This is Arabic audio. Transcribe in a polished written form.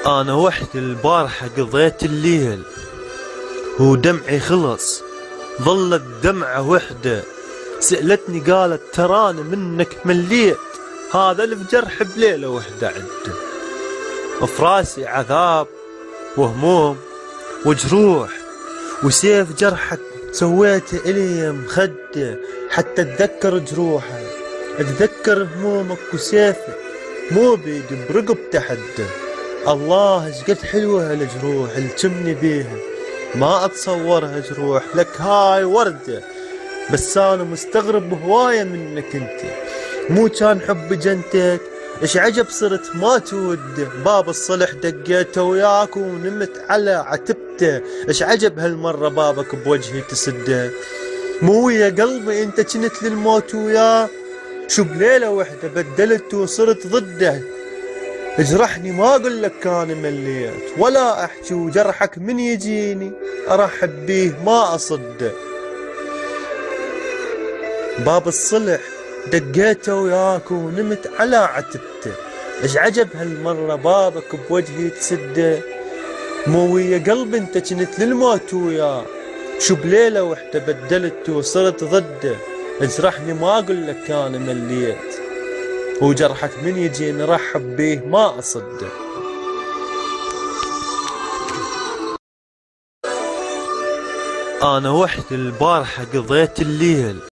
أنا وحدي البارحة قضيت الليل ودمعي خلص، ظلت دمعة وحدة سألتني قالت تراني منك مليت، هذا اللي بجرح بليلة وحدة عده، وفراسي عذاب وهموم وجروح، وسيف جرحك سويته إلي مخدة، حتى اتذكر جروحه اتذكر همومك وسيفك مو بيدي برقب تحده. الله اش قد حلوة هالجروح اللي تمني بيها، ما اتصورها جروح لك هاي وردة، بس انا مستغرب هواية منك انت، مو كان حب جنتك اش عجب صرت ما تود، باب الصلح دقيته وياك ونمت على عتبته، اش عجب هالمرة بابك بوجهي تسده، مو يا قلبي انت كنت للموت وياه، شو بليلة وحدة بدلت وصرت ضده، اجرحني ما اقول لك كان مليت، ولا احكي وجرحك من يجيني ارحب بيه ما اصده، باب الصلح دقيته وياك ونمت على عتبته، ايش عجب هالمرة بابك بوجهي تسده، مو ويا قلبي انت كنت للموت وياه، شو بليلة وحدة بدلت وصرت ضده، اجرحني ما اقول لك كان مليت، وجرحك من يجيني رحب بيه ما اصده. انا وحدي البارحة قضيت الليل